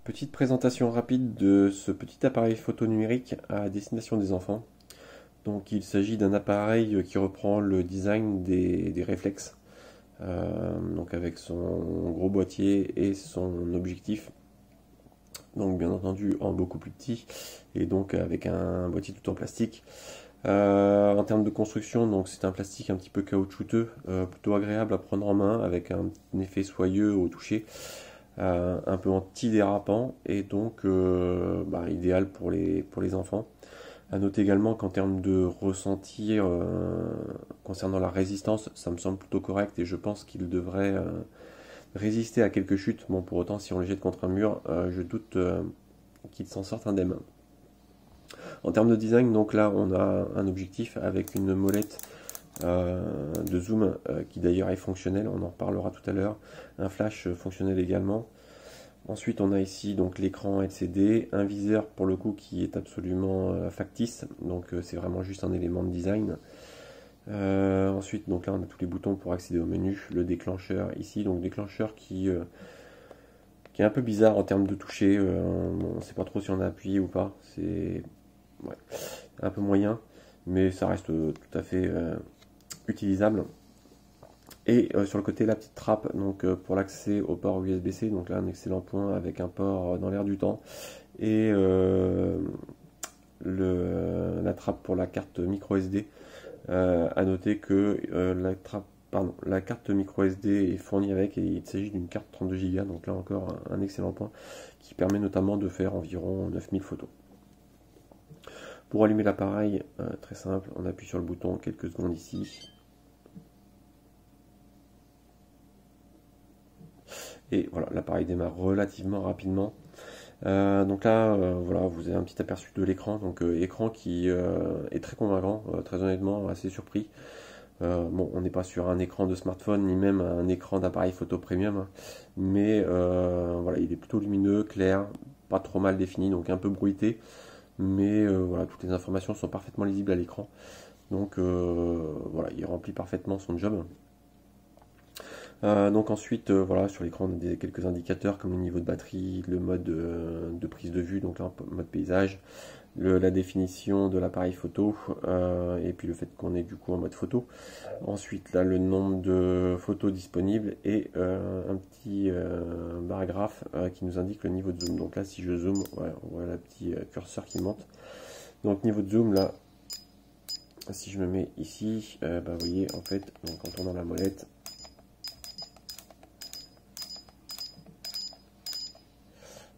Petite présentation rapide de ce petit appareil photo numérique à destination des enfants. Donc il s'agit d'un appareil qui reprend le design des réflexes, donc avec son gros boîtier et son objectif, donc bien entendu en beaucoup plus petit et donc avec un boîtier tout en plastique. En termes de construction, donc c'est un plastique un petit peu caoutchouteux, plutôt agréable à prendre en main avec un effet soyeux au toucher. Un peu anti-dérapant et donc idéal pour les enfants. À noter également qu'en termes de ressenti concernant la résistance, ça me semble plutôt correct et je pense qu'il devrait résister à quelques chutes. Bon, pour autant, si on le jette contre un mur, je doute qu'il s'en sorte indemne. En termes de design, donc là, on a un objectif avec une molette de zoom qui d'ailleurs est fonctionnel, on en reparlera tout à l'heure, un flash fonctionnel également. Ensuite on a ici donc l'écran LCD, un viseur pour le coup qui est absolument factice, donc c'est vraiment juste un élément de design. Ensuite donc là on a tous les boutons pour accéder au menu, le déclencheur ici, donc déclencheur qui est un peu bizarre en termes de toucher, on ne sait pas trop si on a appuyé ou pas, c'est ouais, un peu moyen, mais ça reste tout à fait utilisable. Et sur le côté la petite trappe donc pour l'accès au port USB-C, donc là un excellent point avec un port dans l'air du temps et la trappe pour la carte micro SD. À noter que la carte micro SD est fournie avec et il s'agit d'une carte 32 Go, donc là encore un excellent point qui permet notamment de faire environ 9000 photos. Pour allumer l'appareil, très simple, on appuie sur le bouton quelques secondes ici. Et voilà, l'appareil démarre relativement rapidement. Donc là, voilà, vous avez un petit aperçu de l'écran. Donc écran qui est très convaincant, très honnêtement, assez surpris. Bon, on n'est pas sur un écran de smartphone ni même un écran d'appareil photo premium, hein, mais voilà, il est plutôt lumineux, clair, pas trop mal défini, donc un peu bruité, mais voilà, toutes les informations sont parfaitement lisibles à l'écran. Donc voilà, il remplit parfaitement son job. Donc ensuite, voilà, sur l'écran on a quelques indicateurs comme le niveau de batterie, le mode de prise de vue, donc là mode paysage, la définition de l'appareil photo, et puis le fait qu'on est du coup en mode photo. Ensuite là le nombre de photos disponibles et un petit bar graphe qui nous indique le niveau de zoom. Donc là si je zoome, ouais, on voit le petit curseur qui monte. Donc niveau de zoom là, si je me mets ici, vous voyez en fait, donc, en tournant la molette,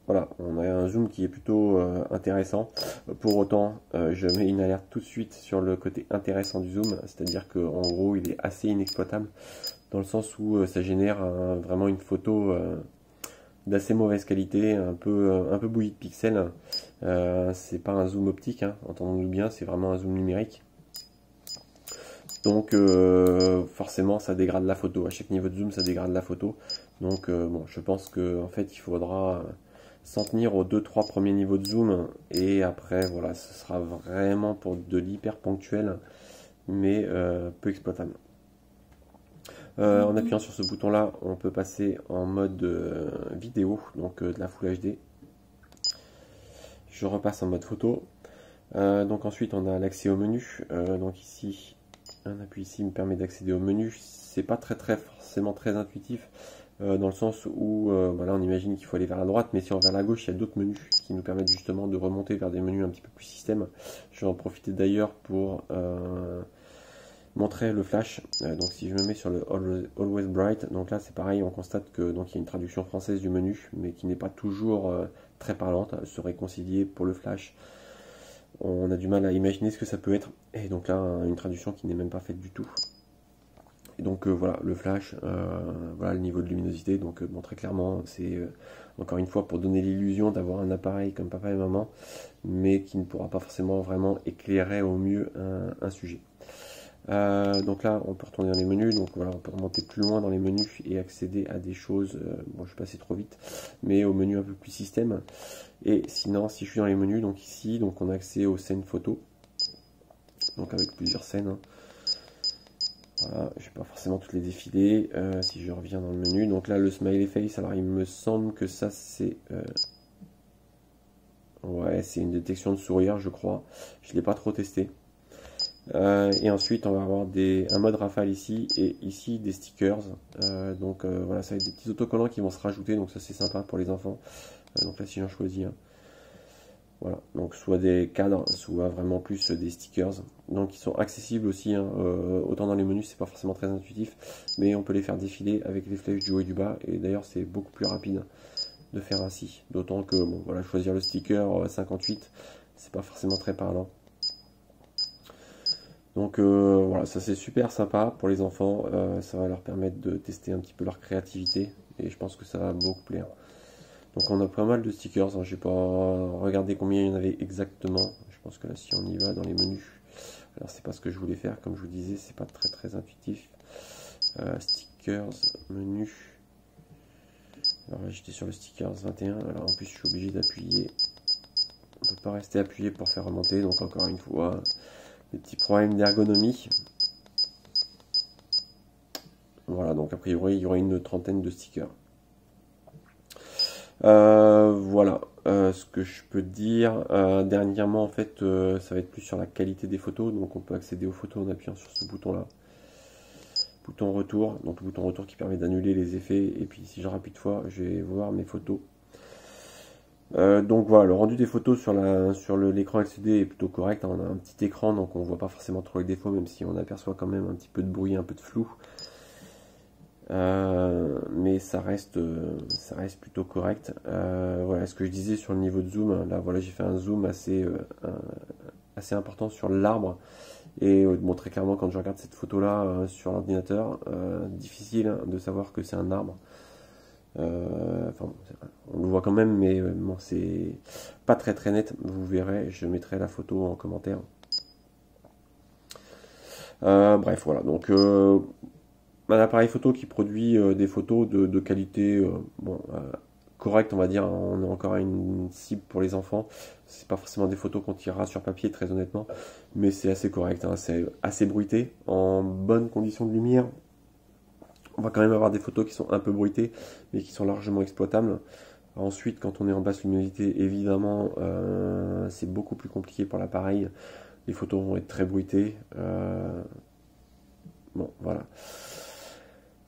voilà, on a un zoom qui est plutôt intéressant. Pour autant, je mets une alerte tout de suite sur le côté intéressant du zoom, c'est-à-dire qu'en gros, il est assez inexploitable, dans le sens où ça génère vraiment une photo d'assez mauvaise qualité, un peu bouillie de pixels. C'est pas un zoom optique, hein, entendons-nous bien, c'est vraiment un zoom numérique. Donc forcément, ça dégrade la photo. À chaque niveau de zoom, ça dégrade la photo. Donc bon, je pense qu'en fait, il faudra s'en tenir aux 2-3 premiers niveaux de zoom et après voilà ce sera vraiment pour de l'hyper ponctuel mais peu exploitable. En appuyant sur ce bouton là on peut passer en mode vidéo, donc de la Full HD. Je repasse en mode photo. Donc ensuite on a l'accès au menu, donc ici un appui ici me permet d'accéder au menu. C'est pas forcément très intuitif, dans le sens où voilà, on imagine qu'il faut aller vers la droite, mais si on va vers la gauche, il y a d'autres menus qui nous permettent justement de remonter vers des menus un petit peu plus système. Je vais en profiter d'ailleurs pour montrer le flash. Donc si je me mets sur le Always Bright, donc là c'est pareil, on constate que donc il y a une traduction française du menu, mais qui n'est pas toujours très parlante. Elle serait conciliée pour le flash. On a du mal à imaginer ce que ça peut être, et donc là une traduction qui n'est même pas faite du tout. Et donc voilà, le flash, voilà le niveau de luminosité, donc bon, très clairement c'est encore une fois pour donner l'illusion d'avoir un appareil comme papa et maman, mais qui ne pourra pas forcément vraiment éclairer au mieux un sujet. Donc là on peut retourner dans les menus, donc voilà on peut remonter plus loin dans les menus et accéder à des choses, bon je suis passé trop vite, mais au menu un peu plus système. Et sinon si je suis dans les menus, donc ici donc on a accès aux scènes photos, donc avec plusieurs scènes, hein. Voilà, je ne vais pas forcément toutes les défiler. Si je reviens dans le menu, donc là le smiley face, alors il me semble que ça c'est Ouais, c'est une détection de sourire, je crois. Je ne l'ai pas trop testé. Et ensuite, on va avoir un mode rafale ici et ici des stickers. Voilà, ça va être des petits autocollants qui vont se rajouter, donc ça c'est sympa pour les enfants. Donc là, si j'en choisis un. Voilà, donc soit des cadres, soit vraiment plus des stickers. Donc ils sont accessibles aussi, hein, autant dans les menus, c'est pas forcément très intuitif, mais on peut les faire défiler avec les flèches du haut et du bas. Et d'ailleurs, c'est beaucoup plus rapide de faire ainsi. D'autant que, bon, voilà, choisir le sticker 58, c'est pas forcément très parlant. Donc voilà, ça c'est super sympa pour les enfants, ça va leur permettre de tester un petit peu leur créativité et je pense que ça va beaucoup plaire. Donc on a pas mal de stickers, hein. Je n'ai pas regardé combien il y en avait exactement, je pense que là si on y va dans les menus, alors c'est pas ce que je voulais faire, comme je vous disais, c'est pas très intuitif. Stickers, menu, alors là j'étais sur le stickers 21, alors en plus je suis obligé d'appuyer, on peut pas rester appuyé pour faire remonter, donc encore une fois, des petits problèmes d'ergonomie. Voilà, donc a priori il y aurait une trentaine de stickers. Voilà ce que je peux dire. Dernièrement, en fait, ça va être plus sur la qualité des photos. Donc on peut accéder aux photos en appuyant sur ce bouton-là. Bouton retour, donc le bouton retour qui permet d'annuler les effets. Et puis si je rappuie de fois, je vais voir mes photos. Donc voilà, le rendu des photos sur l'écran LCD est plutôt correct. On a un petit écran, donc on voit pas forcément trop les défauts, même si on aperçoit quand même un petit peu de bruit, un peu de flou. Mais ça reste plutôt correct. Voilà ce que je disais sur le niveau de zoom. Là, voilà, j'ai fait un zoom assez important sur l'arbre. Et bon, très clairement, quand je regarde cette photo-là sur l'ordinateur, difficile hein, de savoir que c'est un arbre. Enfin, on le voit quand même, mais bon, c'est pas très net. Vous verrez, je mettrai la photo en commentaire. Bref, voilà. Donc, un appareil photo qui produit des photos de qualité correcte, on va dire. On est encore à une cible pour les enfants. C'est pas forcément des photos qu'on tirera sur papier, très honnêtement, mais c'est assez correct. Hein, c'est assez bruité, en bonnes conditions de lumière. On va quand même avoir des photos qui sont un peu bruitées, mais qui sont largement exploitables. Ensuite, quand on est en basse luminosité, évidemment, c'est beaucoup plus compliqué pour l'appareil. Les photos vont être très bruitées. Bon, voilà.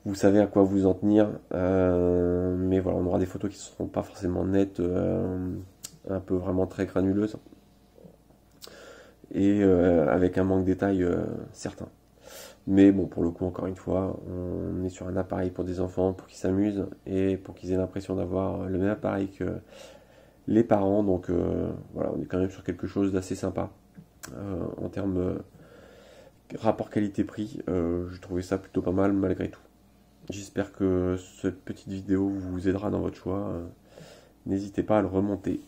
Vous savez à quoi vous en tenir. Mais voilà, on aura des photos qui ne seront pas forcément nettes, un peu vraiment très granuleuses. Et avec un manque de détail certain. Mais bon, pour le coup, encore une fois, on est sur un appareil pour des enfants, pour qu'ils s'amusent et pour qu'ils aient l'impression d'avoir le même appareil que les parents. Donc voilà, on est quand même sur quelque chose d'assez sympa. En termes rapport qualité-prix, je trouvais ça plutôt pas mal malgré tout. J'espère que cette petite vidéo vous aidera dans votre choix. N'hésitez pas à le remonter.